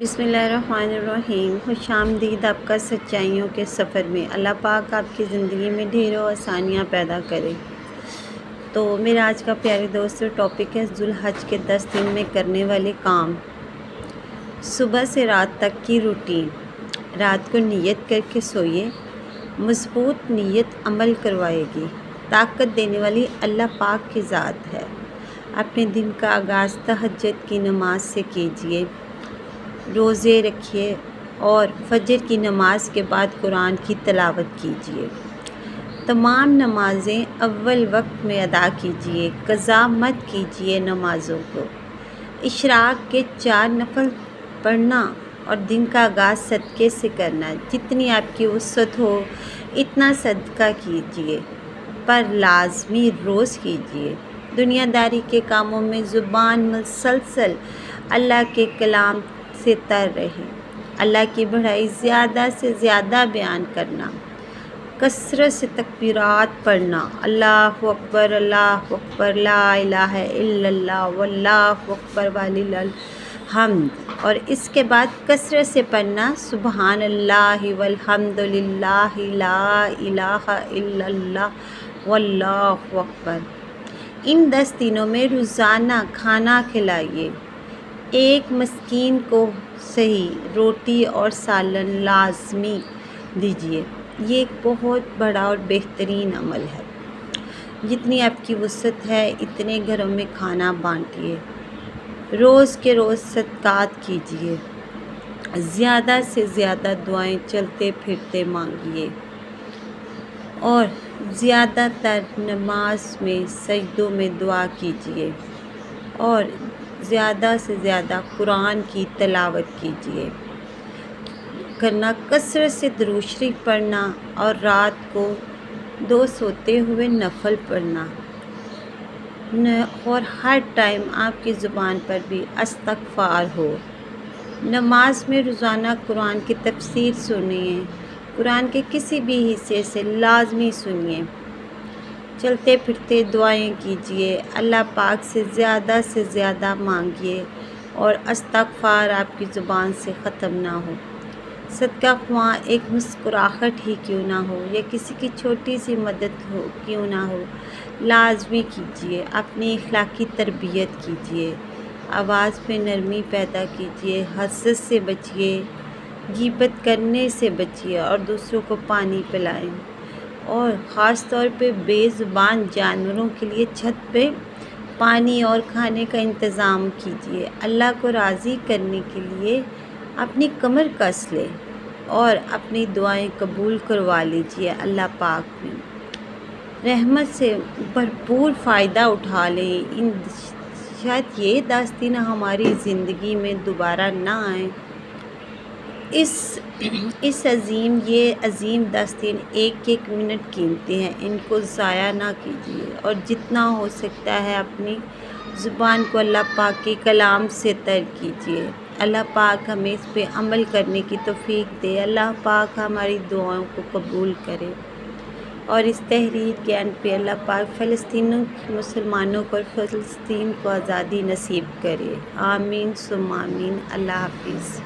بسم اللہ الرحمن الرحیم۔ خوش آمدید آپ کا سچائیوں کے سفر میں۔ اللہ پاک آپ کی زندگی میں ڈھیروں آسانیاں پیدا کرے۔ تو میرا آج کا پیارے دوستو ٹاپک ہے ذو الحج کے 10 دن میں کرنے والے کام۔ صبح سے رات تک کی روٹین۔ رات کو نیت کر کے سوئیے، مضبوط نیت عمل کروائے گی۔ طاقت دینے والی اللہ پاک کی ذات ہے۔ اپنے دن کا آغاز تہجد کی نماز سے کیجیے، روزے رکھیے اور فجر کی نماز کے بعد قرآن کی تلاوت کیجیے۔ تمام نمازیں اول وقت میں ادا کیجیے، قضا مت کیجیے نمازوں کو۔ اشراق کے 4 نفل پڑھنا اور دن کا آغاز صدقے سے کرنا۔ جتنی آپ کی وسعت ہو اتنا صدقہ کیجیے، پر لازمی روز کیجیے۔ دنیا داری کے کاموں میں زبان مسلسل اللہ کے کلام سے تر رہے۔ اللہ کی بڑائی زیادہ سے زیادہ بیان کرنا، کثرت سے تکبیرات پڑھنا، اللہ اکبر لا الہ الا اللہ واللہ اکبر وللہ الحمد، اور اس کے بعد کثرت سے پڑھنا سبحان اللہ والحمد للہ لا الہ الا اللہ واللہ اکبر۔ ان 10 دنوں میں روزانہ کھانا کھلائیے، ایک مسکین کو صحیح روٹی اور سالن لازمی دیجیے۔ یہ ایک بہت بڑا اور بہترین عمل ہے۔ جتنی آپ کی وسعت ہے اتنے گھروں میں کھانا بانٹیے۔ روز کے روز صدقات کیجیے، زیادہ سے زیادہ دعائیں چلتے پھرتے مانگیے، اور زیادہ تر نماز میں سجدوں میں دعا کیجیے، اور زیادہ سے زیادہ قرآن کی تلاوت کیجیے کثرت سے درود شریف پڑھنا، اور رات کو 2 سوتے ہوئے نفل پڑھنا، اور ہر ٹائم آپ کی زبان پر بھی استغفار ہو۔ نماز میں روزانہ قرآن کی تفسیر سنیے، قرآن کے کسی بھی حصے سے لازمی سنیے۔ چلتے پھرتے دعائیں کیجیے، اللہ پاک سے زیادہ مانگیے، اور استغفار آپ کی زبان سے ختم نہ ہو۔ صدقہ خواہ ایک مسکراہٹ ہی کیوں نہ ہو، یا کسی کی چھوٹی سی مدد ہو کیوں نہ ہو، لازمی کیجیے۔ اپنی اخلاقی تربیت کیجیے، آواز میں نرمی پیدا کیجیے، حسد سے بچیے، غیبت کرنے سے بچیے، اور دوسروں کو پانی پلائیں، اور خاص طور پہ بے زبان جانوروں کے لیے چھت پہ پانی اور کھانے کا انتظام کیجیے۔ اللہ کو راضی کرنے کے لیے اپنی کمر کس لیں اور اپنی دعائیں قبول کروا لیجیے۔ اللہ پاک میں رحمت سے بھرپور فائدہ اٹھا لیں۔ شاید یہ 10 دن ہماری زندگی میں دوبارہ نہ آئیں۔ یہ عظیم 10 دن ایک منٹ قیمتی ہیں، ان کو ضائع نہ کیجیے، اور جتنا ہو سکتا ہے اپنی زبان کو اللہ پاک کے کلام سے تر کیجیے۔ اللہ پاک ہمیں اس پہ عمل کرنے کی توفیق دے۔ اللہ پاک ہماری دعاؤں کو قبول کرے، اور اس تحریر کے اینڈ پہ اللہ پاک فلسطینوں مسلمانوں کو اور فلسطین کو آزادی نصیب کرے۔ آمین ثم آمین۔ اللہ حافظ۔